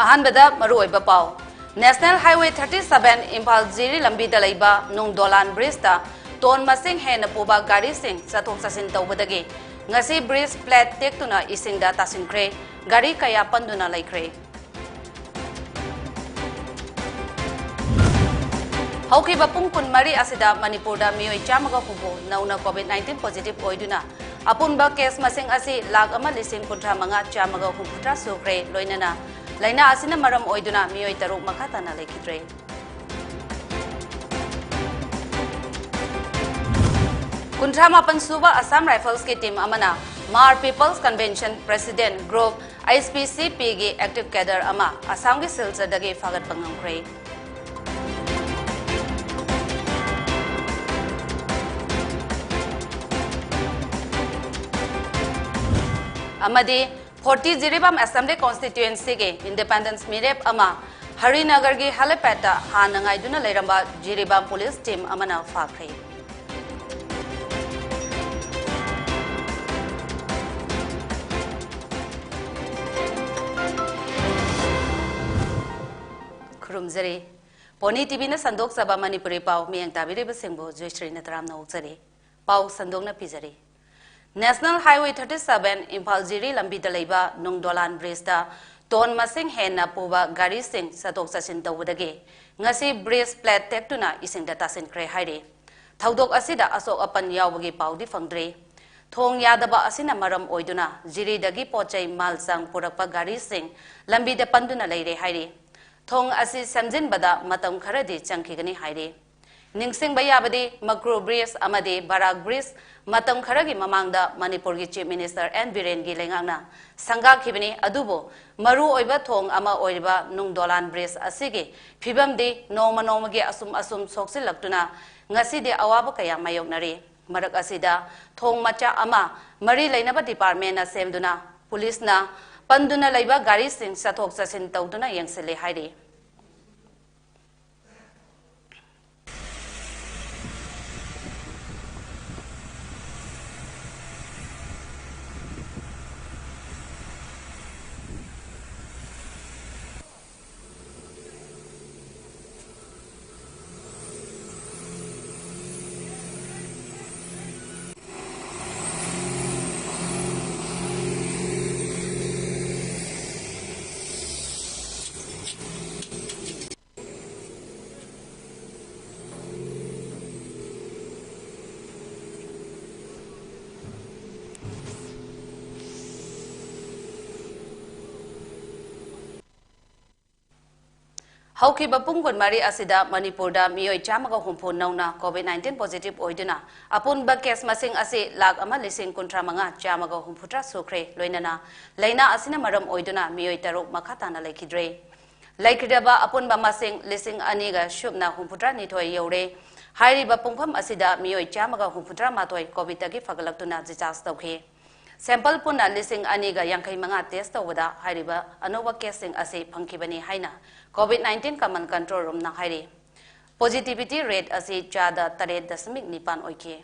अहानबदा मरुओइबा पाव national highway 37 Imphal Jiri लंबी दलैबा नुंग दोलान bridge ता tone मसिंग हेन पोबा गाड़ी सिंह चथोक चसिन तौबदगे ngasi ब्रिज प्लेट टेक्तुना इसिंगदा तासिनख्रे गाड़ी कया पंदुना लैख्रे हौखिबा पुंग कुनमरी असिदा मणिपुरदा मियोय चामगा हुबो नौना कोविड-19 पॉजिटिव ओइदुना अपुनबा केस मसिंग असि लाख अमा लिसिंग कुंट्रा मंगा चामगा हुफुट्रा सुख्रे लोइनना लाइना असिना मरम ओइदुना मियोय तरुक मखाताना लेखिद्रे कुंट्रा मापन सुबा असम राइफल्स की टीम अमना मार people's convention president group ISPCP गे एक्टिव कैडर अमा असम के सिलचरदगे फागत पंगंख्रे अमदे 40 जिरीबाम असेंबली कॉन्स्टिट्यूएंसी के इंडिपेंडेंस मिरेप अमा हरिनगर के हेलीपैड हानंगाइदुना लेरंबा जिरीबाम पुलिस टीम अमना फाख्रे खुरुमजरे पोनी टीवी ने संदोक सभा मणिपुरी पाव मियंग ताबिरेब सिंबो जयश्री नतराम नौजरे पाव संदोक न पिजरे नेशनल हाईवे 37 इम्फाल जिरी लंबी दलैबा नुंगदोलान ब्रिज ता टोन मसिंग हेन पुबा गाड़ी सिंह चथोक चसिन तौबदगे ngasi ब्रिज प्लेट टेक्तुना इसिंगदा तासिनख्रे हाइरे थौदोक असिदा असोक अपन यावबगी पाउदी फंगद्रे थोंग यादबा असिना मरम ओइदुना जिरीदगी पोचै मालचांग पुरकपा गाड़ी सिंह लंबीदा पंदुना लैरे हाइरे थोंग असि समजिनबदा मतम खरदि चंखिगनी हाइरे निंगसिंग बयाबदि मक्रू ब्रिज अमदे बराक ब्रिज मतम खरगी ममांगदा मणिपुर की चीफ मिनिस्टर एन बीरेन की लेंगांगना संगा खिबनी अदुबो मरु ओइबा थोंग अमा ओइबा नुंगदोलान ब्रिज असिगे फिबमदि नोमा नोमगे असुम असुम सोक्सिलक्तुना ngasi अवाब कया मायोगनरे मरक असिदा थोंग मचा अमा मरी लेनबा डिपार्टमेंट ना सेमदुना पुलिस ना पंदुना लैबा गाड़ी सिंह चथोक चसिन तौदुना यंगसिले हाइरे हौकी बपुंग कुनमरी असिदा मणिपुरदा मियोय चामगा हुंफो नौना कोविड-19 पॉजिटिव ओइदुना अपुन केस मसिंग असि लाख अमा लिसिंग कुंट्रा मंगा चामगा हुंफुट्रा सुख्रे लोइनना लाइना असिना मरम ओइदुना मियोय तरुक मखाताना लेखिद्रे लैखिदबा अपुन मसिंग लिसिंग अनिगा शुबना हुंफुट्रा निथोय यौरे हाइरिबा पुंफम असिदा मियोय चामगा हुंफुट्रा माथोय कोविड फगलक्तुना जिचास तौखे सैंपल पुना लिसिंग अनिगा यांखै मंगा टेस्ट तौबदा हाइरिबा अनोबा केसिंग असि फंखिबनी हाइना कोविड-19 कमन कंट्रोल रूम ना हाइरे पॉजिटिविटी रेट असि चादा 3.9 ओइखे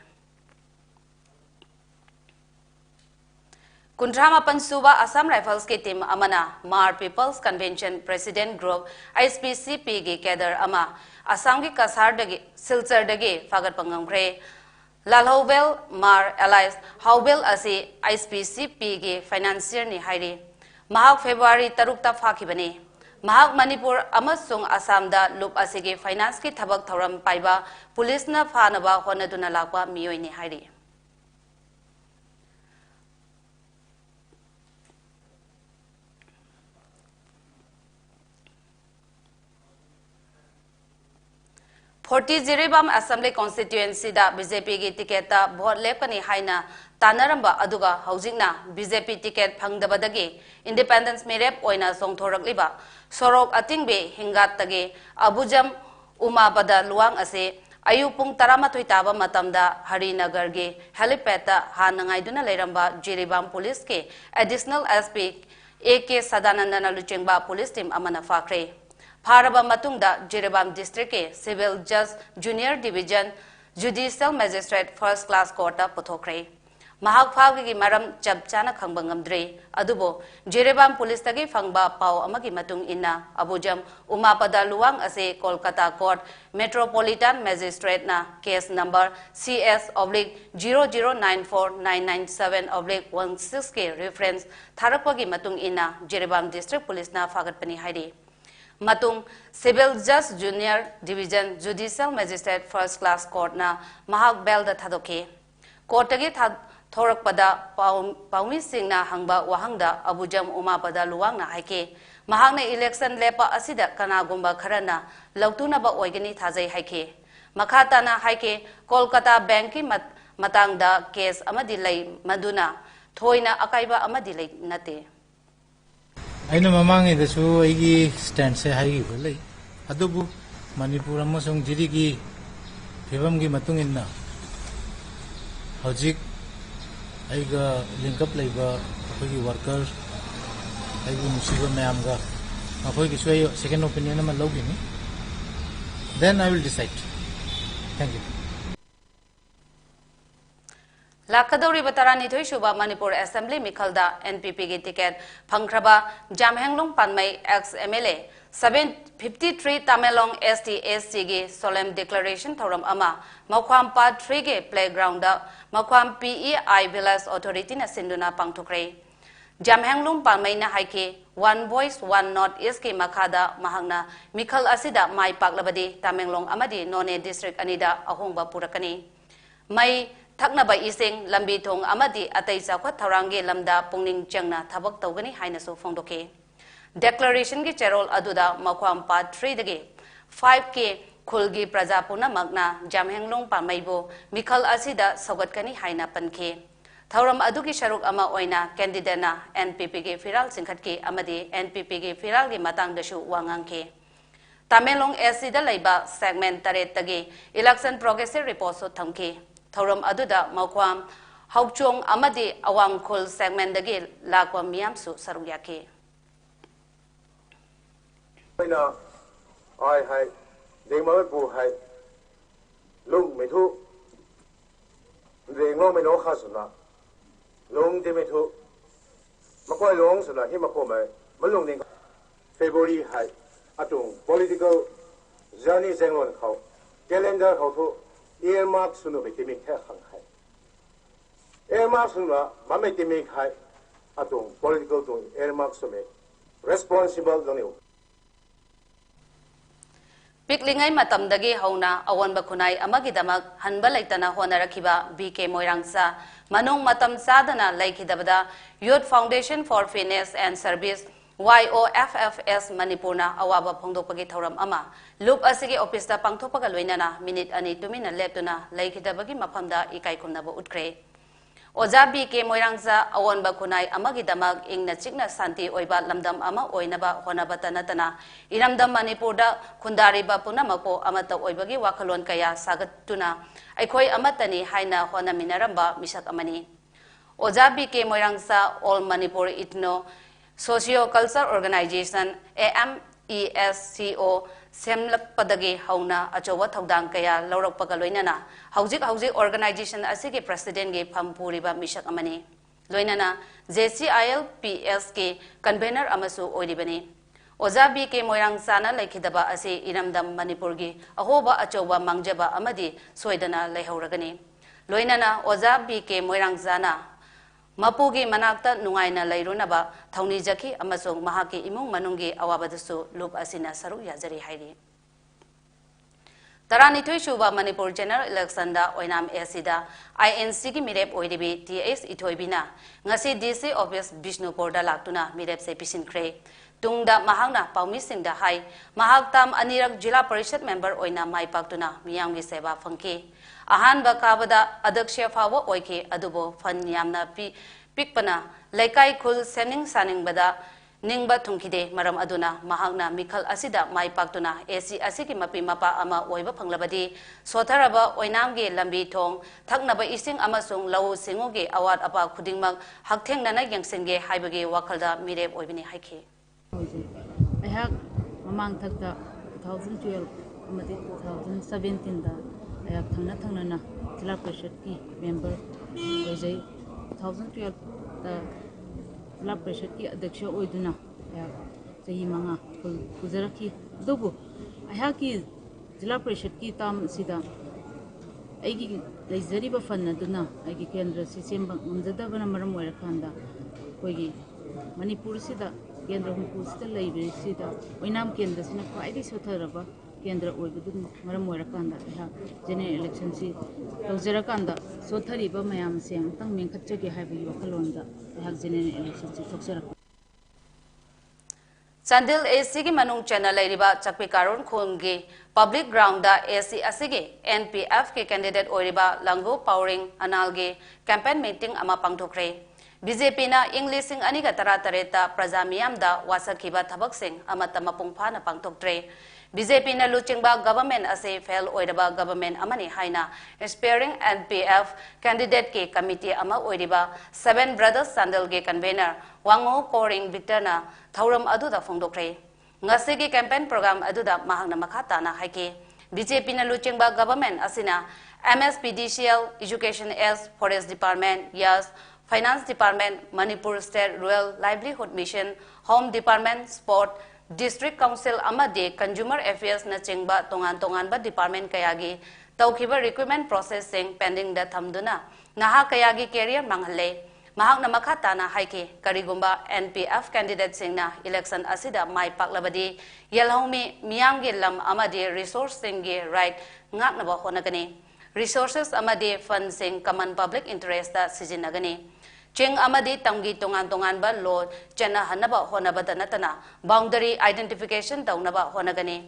कुंट्रामापन सुबा असम राइफल्स की टीम अमना मार people's convention president group ISPCP गे कैडर अमा असम की कसारदगे सिलचरदगे फागत पंगंख्रे लालहौबेल मार एलाइस हौबेल असि ISPCP गे फाइनेंसियर नि हाइरे महाक फेब्रुआरी 3 ता फाखिबने महाक मणिपुर अमसुंग असमदा लुप असिगे फाइनेंस की थबक थौरम पाइबा पुलिस न फानबा होनदुना लापा मियोइनि हाइरे फोर्टी जिरीबाम असेंबली कॉन्स्टिट्यूएंसी दा बीजेपी की टिकेट भोट लेपनी हाइना तानरंबा अदुगा हौजिंगना बीजेपी टिकेट फंगदबदगे इंडिपेंडेंस मेरेप ओइना सोंथोरकलिबा सोरोक अतिंगबे हिंगातगे अबुजम उमाबदा लुवांग असे अयु पुंग 13 ताबा मतमदा हरिनगर के हेलीपैड हानंगाइदुना लेरंबा जिरीबाम पुलिस के एडिशनल एसपी AK सदानंदना लुचेंगबा पुलिस टीम अमना फाख्रे फारबा मतुंगदा जिरीबाम डिस्ट्रिक्ट के सिविल जज junior division judicial magistrate first class court पुथोख्रे mahak phawgi maram chap chana khangba ngamdre adubo Jirebam police tagi phangba pau amagi matung inna abujam umapada luwang ase Kolkata court metropolitan magistrate na case number CS/0094997/16 ke reference tharakpagi matung inna Jirebam district police na fagat pani hairi matung civil judge junior division judicial magistrate first class court na mahak bel da thadoke court tagi thorakpada paumi singna hangba wahangda abujam umapada luwang na haike mahakna election lepa asida kanagumba kharana lautuna ba oigani thajai haike makhata na haike Kolkata bank ki matangda case amadi lay maduna thoina akaiba amadi lay nate aina mamangi da su aigi stand se hai bale adubu Manipur amasung jiri gi phebam gi matung inna hojik aiga link up laiba akhoi workers aigu musiba mayam ga akhoi gi sway second opinion ma logi ni then I will decide. Thank you. Lakadori Batarani Toishuba Manipur Assembly Mikhalda NPP gi ticket Pangkraba Jamhenglong Panmai ex MLA 753 Tamelong ST SC gi solemn declaration thoram ama Makwam Part 3 ge playground da Makwam PEI Village Authority na sinduna pangthokre Jamhenglong Panmai na haike one voice one note is ke makhada mahangna Mikhal asida mai paklabadi Tamelong amadi None district anida ahongba purakani mai Thaknaba ising lambi thong amadi atai chakhwa tharangi lamda pungning changna thabak tawgani haina so phongdoke declaration gi cherol aduda makwam part 3 dagi 5k khulgi prajapuna magna Jamhenglong Panmaibo Mikhal asida sogatkani haina pankhe thauram adugi sharuk ama oina candidate na NPP gi firal singkhatki amadi NPP gi firal gi matang dasu wangangke Tamelong SC da laiba segment taret tagi election progress report so thamke Thoram aduda Makwam Hauchong amadi Awangkhul segment dagi lakwa miyam su saruyake. Aina hai dengma bu hai lung methu denglo meno khasuna lung de methu makwai long suna hi makho mai malung ning February hai atung political journey zenglon khau calendar khau thu earmark sunu be timik hai khang hai earmark sunu ma me timik hai atung political tung earmark sume responsible doniu Piklingai matamdagi hauna awanba khunai amagi damak hanba laitana honarakhiba BK Moirangsa manung matam sadana laikhidabada Youth Foundation for Fitness and Service YOFFS Manipurna awaba phongdokpagi thoram ama loop asigi office da pangthokpaga loinana minute ani tumina leptuna laikhidabagi maphamda ikai khumnaba utkre Oja BK Moirangsa awanba khunai amagi damak ingna chikna santi oiba lamdam ama oinaba honabata natana iramdam Manipurda khundariba punamako amata oibagi wakhalon kaya sagatuna aikhoi amatani haina honaminaramba misak amani Oja BK Moirangsa All Manipur Ethno Socio-Cultural Organization AMESCO semlakpadagi hauna achowa thaudang kaya laurakpaga loinana haujik organization asigi president ge phampuriba misak amani loinana JCILPS ke convener amasu oiribani Oja BK Moirangsa laikhidaba ase iramdam Manipur gi ahoba achowa mangjaba amadi soidana laihauragani loinana Oja BK Moirangsa Mapugi manakta nungaina lairunaba thauni jaki amasong mahaki imung manunggi awabadasu loop asina saru yajari hairi Tarani Tuishuba Manipur General Election da oinam esida INC ki mirep oiribi TS itoibina ngasi DC office Bishnupur da laktuna mirep se pisinkre tungda mahangna paumi singda hai mahaktam anirak jila parishad member oina maipaktuna miyamgi seba phangki ahan bakabada adaksya fawo oike adubo fan yamna pikpana laikai khul sening saning bada ningba thungkide maram aduna mahakna Mikhal asida maipaktuna AC asiki mapi mapa ama oiba phanglabadi sotharaba oinamge lambi thong thaknaba ising amasung lau singoge awat apa khudingmak hakthengnana yangsenge haibage wakhalda mirep oibini haike Ayhak mamang thakta 2012 amadi 2017 da ayhak thangna jila parishad ki member oijai 2012 दा जिला परिषद की अध्यक्ष ओइदुना चही मंगा पुजरखी दुबु अहा की जिला परिषद की ताम सिदा अगी लेजरीब फन अदुना अगी केंद्र से सेम ngमजदबना मरम ओइरखांदा कोई मणिपुर सिदा केंद्र हुकू सिदा लेबे सिदा ओइनाम केंद्र सिना ख्वाइदि सोथरबा केंद्र ओइबदु मरम ओइरखांदा अहा जनरल इलेक्शन सी तौजरखांदा सोथरीबा मयाम से अंतंग मेंखचगे हाइबगी वखलोंदा अहा जनरल इलेक्शन सी थोक्सरख Chandil AC की मनुंग चैनल लेरिबा चकपी कारुन खोंगे पब्लिक ग्राउंड दा AC असिगे NPF के कैंडिडेट ओरिबा लंगो पावरिंग अनालगे कैंपेन मीटिंग अमा पांगथोखरे BJP ना इंग्लिशिंग अनिगा तरातरेता प्रजा मियामदा वासखिबा थबकसिंग अमत मपुंगफाना पांगथोक्ट्रे BJP ना लुचिंगबा गवर्नमेंट असे फेल ओइरबा गवर्नमेंट अमनी हाइना इंस्पायरिंग NPF कैंडिडेट के कमिटी अमा ओइरिबा 7 ब्रदर्स चंदल के कन्वेनर वांगो कोरिंग विक्टरना थौरम अदुदा फोंदोक्रे ngasi campaign program aduda mahangna makhata na haike BJP na luchingba government asina MSPDCL education as forest department yes finance department Manipur state rural livelihood mission home department sport district council amade consumer affairs na chingba tongan ba department kayagi tawkhiba recruitment processing pending da thamduna naha kayagi career manghalle mahakna makhatana haike karigumba NPF candidate singna election asida mai paklabadi yelhomi miyamge lam amade resource singe right ngaknaba honagani resources amade fund sing common public interest da sijinagani ching amade tamgi tongan ba law chana hanaba honabada natana boundary identification dawnaba honagani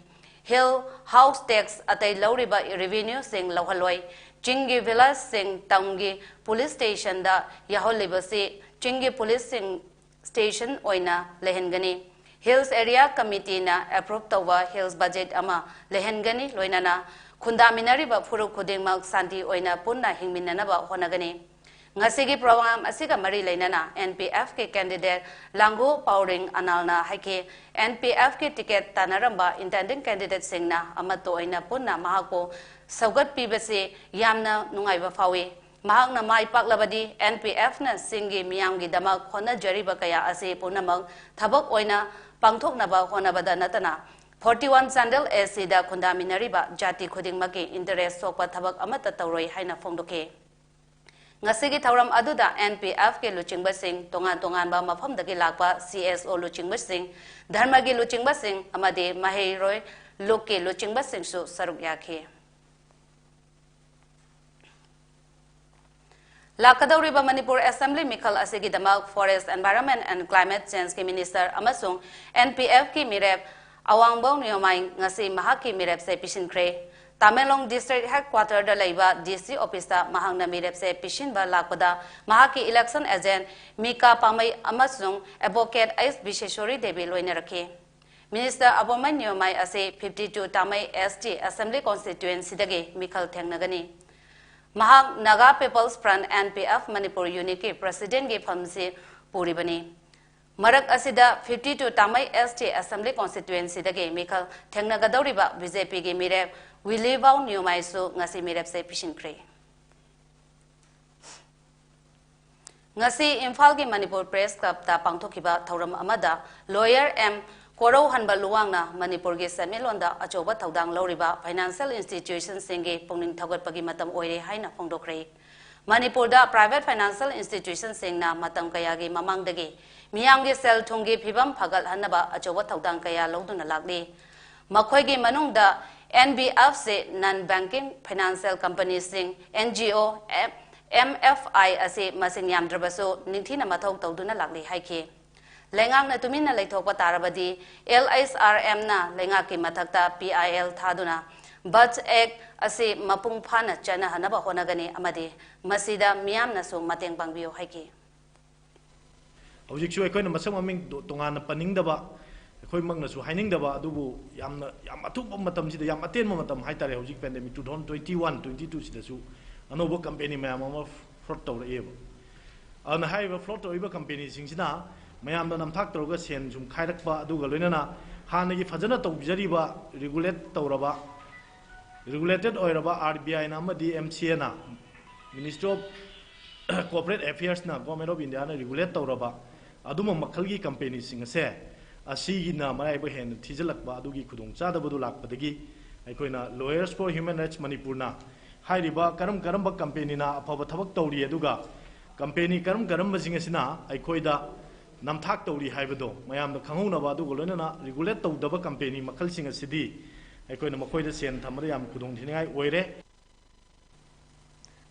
hill house tax atai lawriba revenue sing lawhaloi Chingi village sing Tangi police station da yaholibasi Chingi police sing station oina lehengani Hills area committee na approve tawa Hills budget ama lehengani loinana khunda minari ba phuru khuding mak santi oina punna hingminana ba honagani ngasigi program asiga mari leinana NPF ke candidate lango powering analna haike NPF ke ticket tanaramba intending candidate singna amato oina punna mahako saugat pibase yamna nungaiba fawi mahakna mai paklabadi NPF na singi miyamgi damak khona jariba kaya ase punamak thabak oina pangthoknaba honabada natana 41 sandal AC da khunda minariba jati khudingmaki interest sokpa thabak amata tawroi haina phongdoke ngasigi thauram aduda NPF ke luchingba sing tongan ba mafam dagi lakpa CSO luchingba sing dharma gi luchingba sing amade mahei roi loke luchingba sing su saruk yakhe Lakadauriba Manipur Assembly Mikhal Asigi Damak Forest Environment and Climate Change ki Minister amasung NPF ki mirep awangbong niyomay ngasi mahaki mirep se pishin kre Tamelong District Headquarter da laiba DC office ta mahangna mirep se pishin ba lakpada mahaki election agent Mika Pamay amasung advocate Ais Bisheshori Devi loina rakhe Minister Aboman niyomay ase 52 Tamay ST Assembly constituency dage Mikhal thengnagani Mahak Naga People's Front NPF Manipur Unit ke President ke famse puribani Marak asida 52 Tamai ST Assembly constituency dage Mikhal thengnagadauriba BJP ke mirep Wilibau Nyumaisu ngasi mirep se pishinkre ngasi Imphal ke Manipur Press Club ta pangthokiba thauram amada lawyer M Korau hanba luwangna Manipur ge Samelonda achoba thaudang loriba financial institutions singe pungning thagatpagi matam oire haina phongdokre Manipur da private financial institutions singna matam kaya ge mamangdage miyam ge sel thungge phibam phagal hanaba achoba thaudang kaya loduna lagli makhoi ge manung da NBF se non banking financial companies sing NGO MFI ase masing yamdrabaso ningthina mathau tawduna lagli haike Lengang na tumina laithokpa tarabadi LSRM na lengaki mathakta PIL thaduna But Egg ase mapung phana chana hanaba honagani amade masida miyam na so mateng pangbiyo haiki Hojik su ekoi na masam aming tongan paning daba ekoi mang na su haining daba adubu yam atup matam sida yam aten matam haitare hojik pandemic 2021 22 sida su anobo company mayam ama fraud tawra eba ana haiba fraud tawra company singsina mayam da namthak tawga sen sum khairakba aduga loinana hanagi fajana tawbijariba regulated oiraba RBI na amadi MCA na Ministry of corporate affairs na government of India na regulate tawraba aduma makhalgi company sing se asigi na marai ba hen thijalak ba adugi khudong chada badu lak padagi aikoina lawyers for human rights Manipur na hairiba karam ba company na afaba thabak tawri aduga company karam ba sing asina aikoida namthak tawri haibado mayam da khangona ba adugo loina na regulate tawdaba company makhal sing asidi aikoina makoida sen thamara yam khudong thingai oire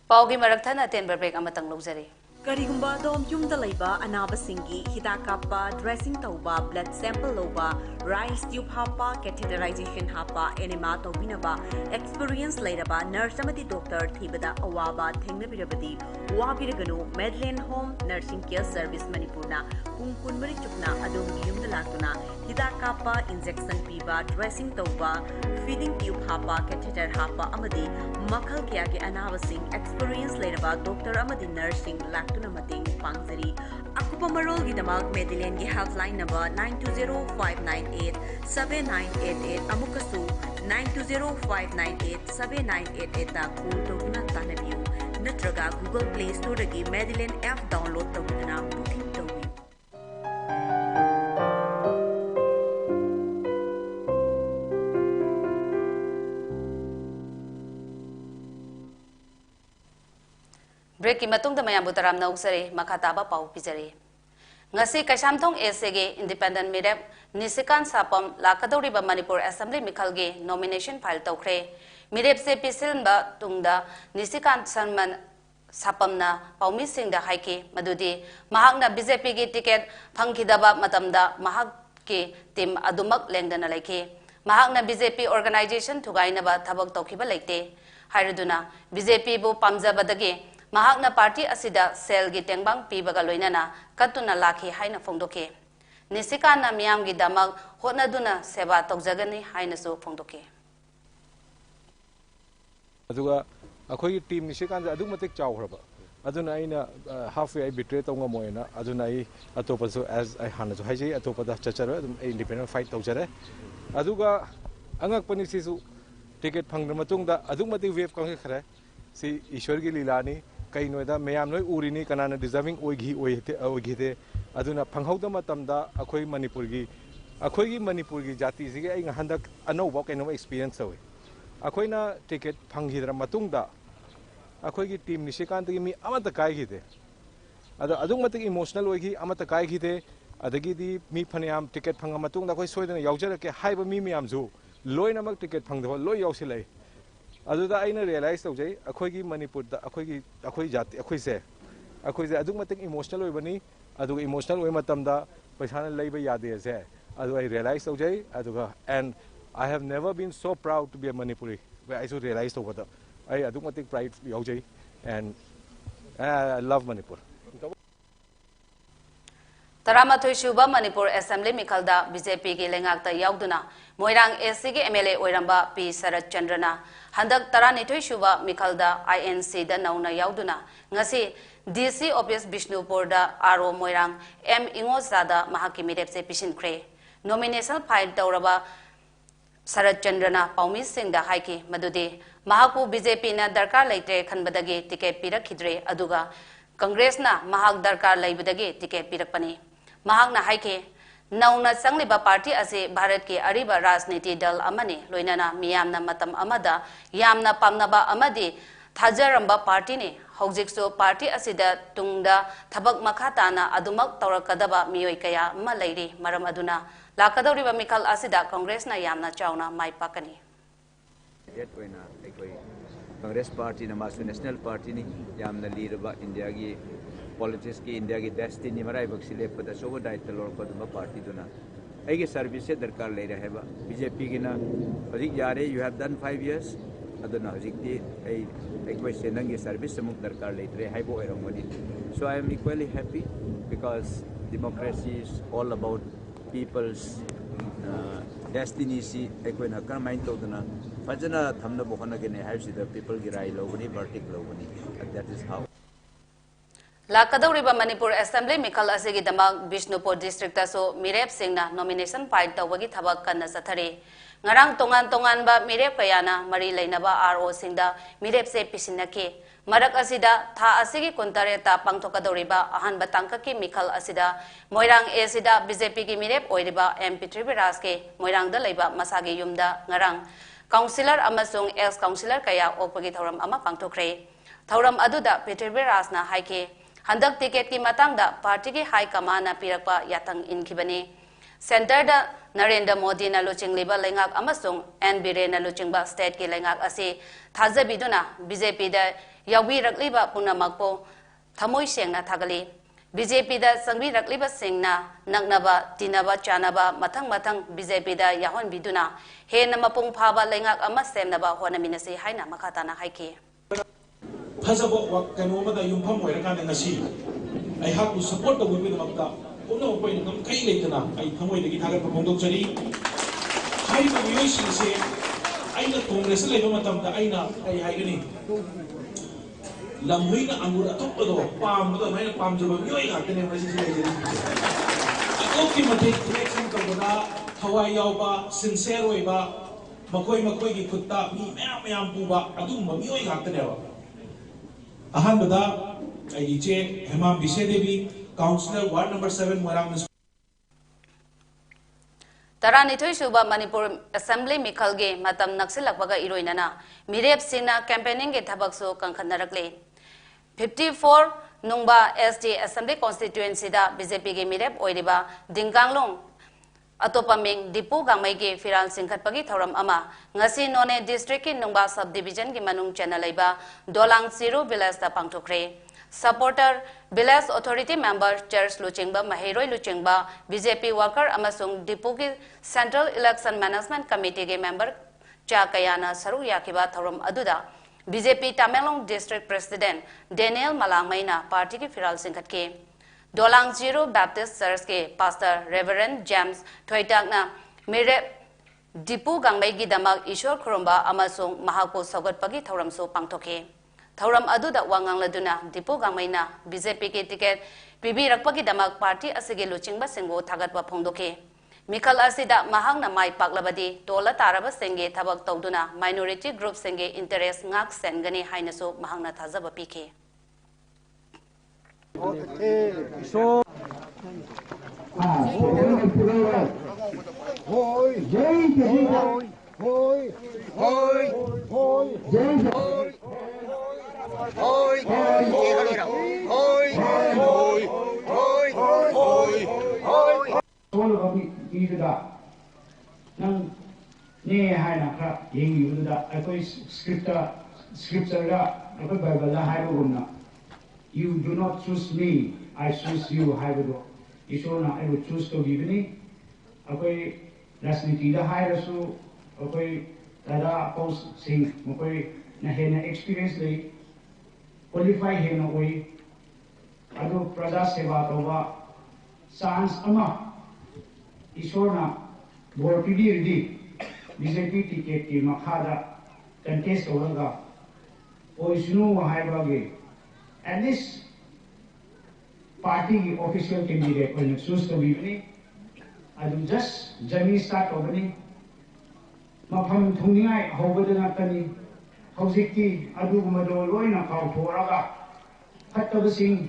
paugi marathana ten break amatang logzari Karigumba dom yumda laiba anaba singi hida kappa dressing tauba blood sample loba rice tube hapa catheterization hapa enema tobinaba experience lairaba nurse amati doctor thibada awaba thengnabirabadi wabiraganu Medland Home Nursing Care Service Manipurna kungkunmari chukna adom yumda latuna hida kappa injection piba dressing tauba feeding tube hapa catheter hapa amadi makhal kya ke anaba sing experience lairaba doctor amadi nursing tuna mating pangzari akupa marol gi damak Medland gi helpline number 9205987988 amukasu 9205987988 ta call tawna tanabiu natraga Google Play Store gi Medland app download tawna booking tawi break ki matung da mayam butaram na uksare makata ba pau pijari ngasi kasamthong SAG independent mirep nisikan sapam lakadori ba Manipur Assembly mikhal ge nomination file tawkhre mirep se pisil ba tungda nisikan sanman sapamna paumi sing da haike madudi mahakna BJP ge ticket phangkhidaba matamda mahak ke team adumak lengdana laike mahakna BJP organization thugaina ba thabak tawkhiba leite hairaduna BJP bu pamjabadagi mahakna party asida sel gi tengbang pibaga loinana katuna lakhi haina phongdoke nisikana miyam gi damak honaduna seba tawjagani haina su phongdoke aduga akhoi team nisikan adu matik chawhraba aduna aina halfway I betray tonga moina aduna I atopa so as I hana so haiji atopa da chacharo independent fight tawjare aduga angak pani sisu ticket phangna matungda adu matik wave kang khare si ishwar gi lilani kai noida mayam noi urini kanana deserving oigi de aduna phanghauda matamda akhoi Manipur gi jati sigi ai handak anova kaino experience awe akhoina ticket phanghidra matungda akhoi gi team nisikan gi mi amata kai gi de adung matik emotional oigi amata kai gi de adagi di mi phaniam ticket phanga matungda khoi soidana yaujara ke haiba mi miam ju loina mak ticket phangda loi yausilai aduda aina realize tawjai akhoigi Manipur da akhoi jati akhoi se adung matik emotional oibani aduga emotional oi matamda paisana leiba yade se adu I realize tawjai aduga and I have never been so proud to be a Manipuri where I should realize tawada I adung matik pride yaujai and I love Manipur Taramathoi Shuba Manipur Assembly Mikhalda BJP gi lengakta yauduna Moirang SC gi MLA oiramba P Sarat Chandrana handak Taranithoi Shuba Mikhalda INC da nauna yauduna ngasi DC Office Bishnupur da RO Moirang M Ingozada mahaki mirepse pishinkhre nomination file tawraba Sarat Chandrana Paumi Singh da haiki madudi mahaku BJP na darkar leite khanbadagi ticket pirakhidre aduga Congress na mahak darkar leibadagi ticket pirakpani mahakna haike nauna changliba party ase Bharat ki ariba rajniti dal amani loinana miyamna matam amada yamna pamnaba amadi thajaramba party ne hojikso party asida tungda thabak makhatana adumak tawrakadaba miyoi kaya ma leiri maram aduna lakadoriba mikhal asida Congress na yamna chauna mai pakani Congress party na masu national party ni yamna leaderba India gi politics ki India ki destiny marai baksile pada so dai talor ko duma party duna ai service se darkar le rahe ba BJP ki na hojik yare you have done 5 years aduna hojik di ai question nang service se muk darkar le tre hai bo erong mani so I am equally happy because democracy is all about people's destiny si ekoi na kan main to duna fajana thamna bo khona ge ne have si the people gi rai lo bani vertic lo bani that is how Lakadoriba Manipur Assembly Mikhal Asigi Damak Bishnupur District Taso Mirep Singna nomination file tawagi thabak kanna sathare ngarang tongan ba mirep kayana mari leinaba RO singda mirep se pisinake marak asida tha asigi kontare ta pangthokadoriba ahan batangka ki mikhal asida moirang e sida BJP ki mirep oiriba MP Triviras ke moirang da leiba masagi yumda ngarang councillor amasung ex councillor kaya opagi thoram ama pangthokre thoram aduda Triviras na haike handak ticket ki matangda party ki high command na pirakpa yatang inkibani center da Narendra Modi na luching liba lengak amasung NBR na luchingba state ki lengak asi thazabiduna BJP da yawi rakliba puna magpo thamoi sengna thagali BJP da sangbi rakliba singna naknaba tinaba chanaba mathang BJP da yahon biduna he na mapung phaba lengak ama semnaba honaminasi haina makhatana haiki thazabo wa kanoma da yumpham oirakana ngasi ai haku support da wimi makta ono poi ngam kai leitana ai thamoi dagi thagar phongdok chari hai ba miyoi singse aina congress leiba matam da aina ai haigani lamhuina angur atopado pam do maina pam jaba miyoi ngakane masi leijari atopki mathe election tawda thawai yawba sincere oiba makoi gi khutta mi mayam puba adum miyoi ngakane ba ahan bada ai je hemam bisedevi Councillor Ward number 7 Moirang Taranithoi suba Manipur Assembly Mikhalge matam naksilakbaga iroinana mirep singna campaigning ge thabakso kangkhannarakle 54 nungba SD Assembly constituency da BJP ge mirep oiriba Dingkanglong atopaming Dipu Gangmai ge firal singkhatpagi thoram ama ngasi none district ki nungba subdivision gi manung channel laiba Dolang Zero village da pangthokre supporter village authority member church luchingba mahiroi luchingba BJP worker amasung Dipugi central election management committee ge member cha kayana saru yakiba thoram aduda BJP Tamelong district president Daniel Malangmaina party ki firal singkhatke Dolang Zero Baptist Church ke pastor Reverend James Thoitagna mere Dipu Gangmai gi damak Ishwar khurumba amasung mahako saugatpagi thoram so pangthoke Thoram aduda wangang laduna Dipu Gangmaina BJP ke ticket pibi rakpagi damak party asige luchingba singbo thagatba phongdoke Mikhal asida mahangna mai paklabadi tola taraba senge thabak tawduna minority group senge interest ngak sengani hainaso mahangna thajaba pike so hoy jai hoy hoy hoy jai hoy hoy hoy hoy hoy hoy all of me da nang ne hai na kra yeng yu da akoi scripture da akoi bible da hai ro na you do not choose me I choose you hai ro isona I will choose to give ni akoi rasniti da hai rasu akoi tada post sing akoi na he na experience le qualify he na koi adu praja seva toba chance ama Ishona bor pidi BJP ticket ki makhada contest hoga oisnu haibage at least party official candidate when choose to be adu just journey start obani mafam thungai hobadana tani hojiki adu gumado loina kaw thoraga khattabasing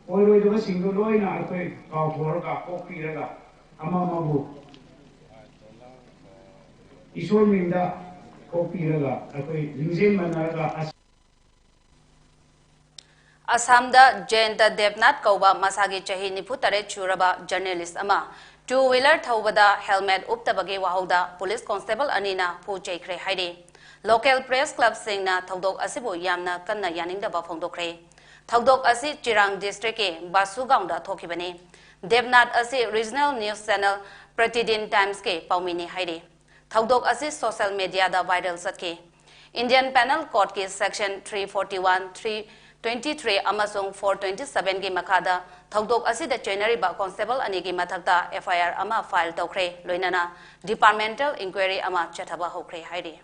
oiroi sing loina akoi kaw thoraga kopiraga Amamabu Ishwar Minda Kopi Raga, Ringzin Manaraga Assamda Jayanta Devnath Kauba Masagi Chahi Niputare Churaba journalist ama two-wheeler Thaubada helmet Uptabagi Wahauda Police Constable Anina Pu Jaikre Haidi Local Press Club Singna Thaudok Asibu Yamna Kanna Yaninda Bafongdokre Thaudok Asi Chirang District Basugaunda Thokibani Devnath asi regional news channel Pratidin Times ke Paumini Haidi Thaudok asi social media da viral satke Indian Penal Code ke section 341 323 amasung 427 ke makada Thaudok asi da January ba constable ani ki mathakta FIR ama file tokre loinana departmental inquiry ama chathaba hokre Haidi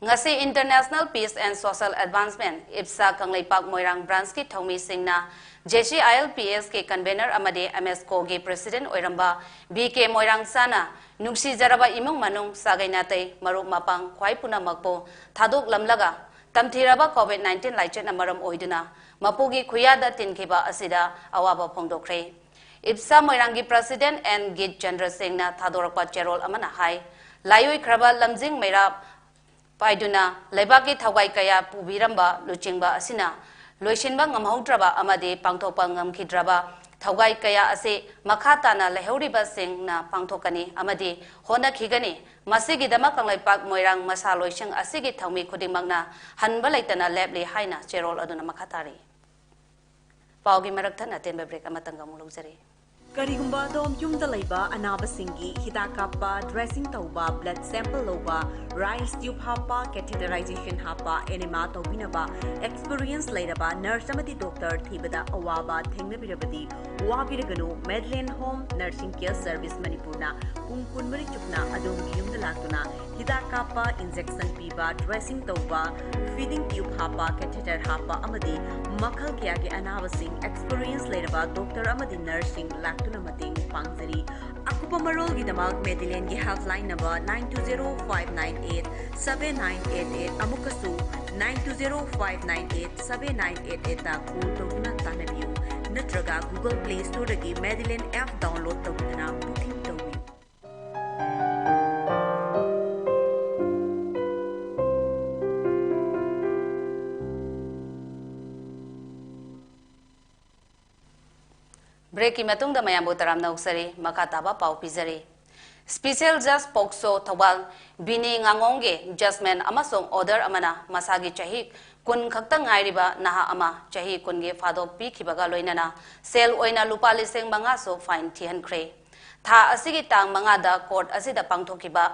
ngasi International Peace and Social Advancement IPSA Kanglaipak Moirang branch ki thomi singna JC ILPS ke convener amade MSCO ge president oiramba BK Moirang sana nungsi jaraba imung manung sagaina tei maruk mapang khwai puna makpo thadok lamlaga tamthiraba COVID-19 laichen amaram oiduna mapugi khuyada tinkhiba asida awaba phongdokre IPSA Moirangi president and Git Chandra Singh na thadorpa cherol amana hai layoi khraba lamjing meira paiduna lebaki thawai kaya pubiramba luchingba asina loishinba ngamhaudraba amade pangthopa ngamkhidraba thawai kaya ase makhatana lehoriba sing na pangthokani amade hona khigani masigi dama kanglaipak moirang masa loising asigi thawmi khudingmangna hanba laitana lebli haina cherol aduna makhatari paugi marakthana tenba break amatanga mulujari Karigumba dom yumda laiba anaba singi hida kappa dressing tauba blood sample loba rice tube hapa catheterization hapa enema tobinaba experience lairaba nurse amati doctor thibada awaba thengnabirabadi wabiraganu Medlin Home Nursing Care Service Manipurna pungkunmari chukna adom yumda laktuna hida kappa injection piba dressing tauba feeding tube hapa catheter hapa amadi makhal kya ge anaba sing experience lairaba doctor amadi nursing tuna mating pangzari akupa marol gi damak Medellin gi helpline number 9205987988 amukasu 9205987988 ta call tawna tanabiu natraga Google Play Store gi Medellin app download tawna booking tawi Breaking matung da mayambo taram na uksari makataba pau pizari. Special Judge Pokso Thawal Bini Ngangongge Judgment amasong order amana masagi chahi kun khakta ngairiba naha ama chahi kunge fado pi khibaga loinana sel oina lupa liseng manga so fine thihan kre. Tha asigi tang manga da court asida pangthokiba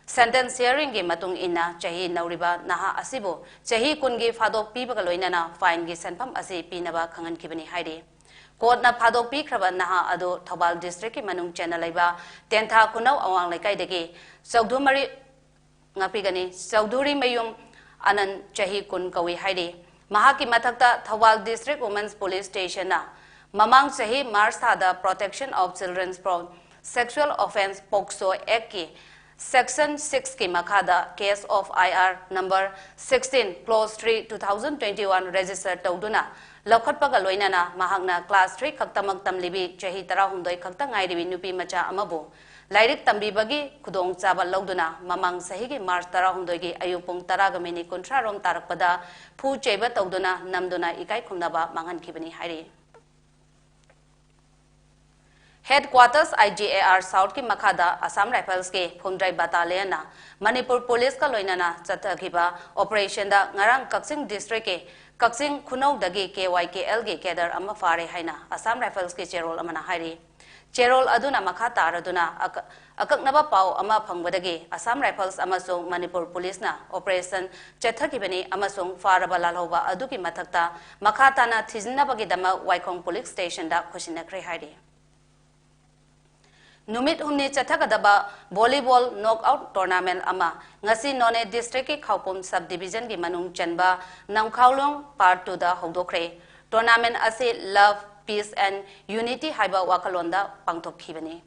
sentence hearing ge matung ina chahi nauriba naha asibo chahi kunge fado pi baga loinana fine ge senpham ase pinaba khangan kibani haide. Court na phadok pi khraba naha ado Thobal district ki manung channel laiba tentha kunau awang laikai degi Saudhumari ngapigani Saudhuri mayum anan chahi kun kawi haide mahaki mathakta Thobal district women's police station na mamang chahi March thada protection of children from sexual offense Pokso Act ki Section 6 ki makhada case of IR number 16 clause 3 2021 registered tawduna Lokhatpaga loinana mahakna class 3 khaktamak tamlibi chahi tara humdoi khakta ngairibi nupi macha amabu lairik tambibagi khudong chaba lawduna mamang sahigi March tara humdoi gi ayupung tara ga mini kontra rom tarakpada phu cheba tawduna namduna ikai khumnaba mangan khibani hairi Headquarters IGAR South ki makhada Assam Rifles ke Phumdrai Battalion na Manipur Police ka loinana chathakiba operation da ngarang Kaksing district ke Kaksing Khunau dagi KYKL ge kedar ama fare haina Assam Rifles ke cherol amana hairi cherol aduna makha taraduna akaknaba pau ama phangbadagi Assam Rifles amasung Manipur Police na operation chathakibani amasung faraba lalhoba aduki mathakta makha tana thijinnabagi dama Waikhong Police Station da khoshinakre hairi Numit humni chathagadaba volleyball knockout tournament ama ngasi None district ki Khaupum subdivision gi manung chanba Namkhaulong part 2 da hogdokre tournament ase love peace and unity haiba wakalonda pangthokhibani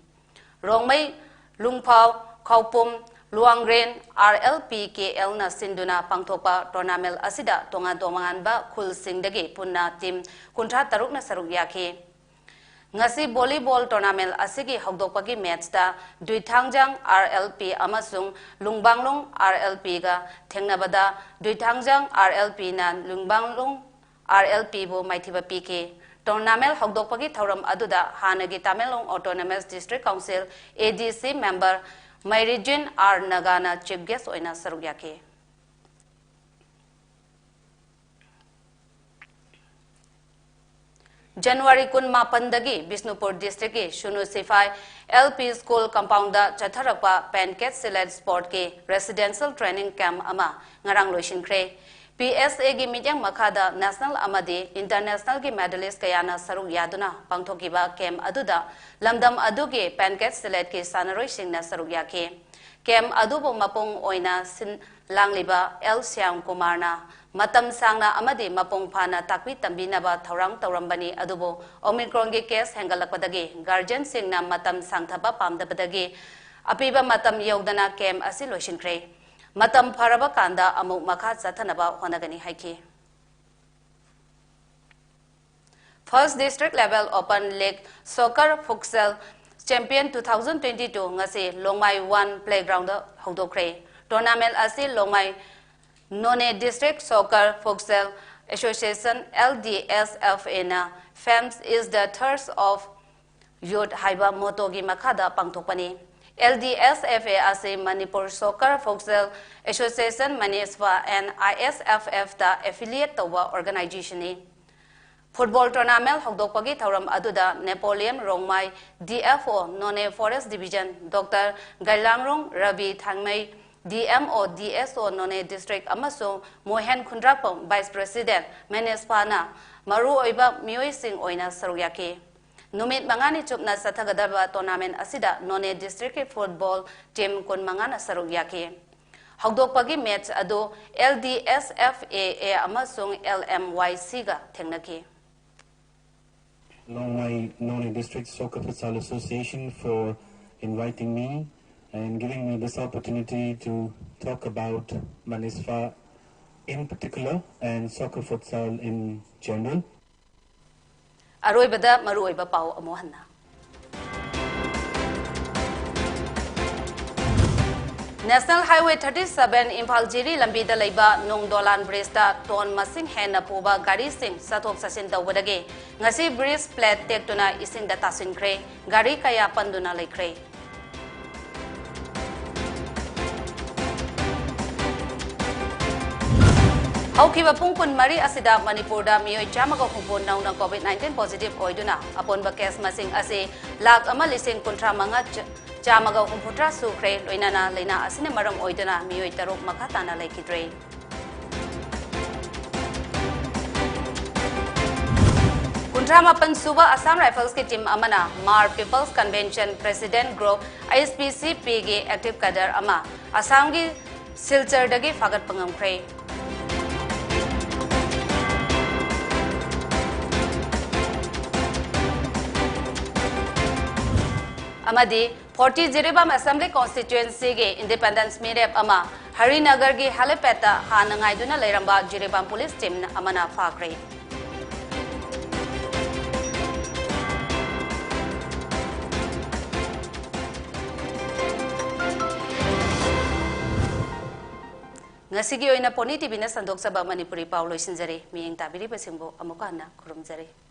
Rongmai Lungphau Khaupum Luangren RLPKL na sinduna pangthokpa tournament asida tonga domangan ba khul singdagi punna team kuntra taruk na saruk yakhe Ngasi volleyball tournament asigi hogdokpagi match da Duithangjang RLP amasung Lungbanglong RLP ga thengnabada Duithangjang RLP na Lungbanglong RLP bo maithiba PK tournament hogdokpagi thoram aduda hanagi Tamelong Autonomous District Council ADC member Mairijin R Nagana chief guest oina sarugyake January kun mapandagi Bisnupur district ke Shunu Sifai LP school compound da chatharakpa pancake select sport ke residential training camp ama ngarang loishin kre PSA gi midyang makhada national amadi international gi medalist kayana saruk yaduna pangthokiba camp aduda lamdam aduge pancake select ke sanaroi singna saruk yakhe camp adubo mapung oina Langliba L Syam Kumarna Matam Sangna Amadi Mapong Phana Takpi Tambinaba Thaurang Taurambani Adubo Omicron gi case hengalakpadagi guardian singna matam sangthaba pamdabadagi apiba matam yogdana kem asi loishinkre matam pharaba kanda amuk makha chathanaba honagani haiki. First District Level Open League Soccer Futsal Champion 2022 ngasi Longmai 1 Playground hodokre tournament asi Longmai None District Soccer Futsal Association LDSFA na FAMS is the third of youth haiba motogi makada pangtokpani LDSFA ase Manipur Soccer Futsal Association Maneswa and ISFF the affiliate tawa organization ni Football tournament hokdokpagi thauram aduda Napoleon Rongmai DFO None Forest Division Dr. Gailangrong Ravi Thangmei DMO DSO None District amasung Mohan Khundrakpong Vice President Manespana Maru oiba mioi sing oina saruyaki Numit mangani chupna sathagadaba tournament asida None District Football Team kun mangana saruyaki hokdokpagi match adu LDSFA amasung LMYC ga thengnaki Longmai None District Soccer Futsal Association for inviting me and giving me this opportunity to talk about Manisfa in particular and soccer futsal in general. Aroibada maruoiba pau amohanna. National Highway 37 Impal Jiri Lambida Laiba Nong Dolan Bridge da ton masing hena puba gari sing sathok sasin tawbadagi ngasi bridge plate tektuna ising da tasinkre gari kaya panduna laikre Haukiba pungkun mari asida Manipur da mioi chamaga hubon nauna COVID-19 positive oiduna apon ba case masing ase lak ama lising kontra manga chamaga humputra sukre loinana leina asine maram oiduna mioi tarok makatana laikidre Kuntrama Pansuba Assam Rifles ke team amana Mar People's Convention President Group ISPC PG active kadar ama Assam gi Silchar dagi fagat pangamkre Amadi 40 Jiribam Assembly Constituency ge Independence Mirep ama Harinagar gi Halepeta hanangaiduna leiramba Jiribam Police Team amana fakre Ngasigi oina poni TV na sandok sabang Manipuri Paulo Sinjare miyeng tabiri pasingbo amukana kurumjare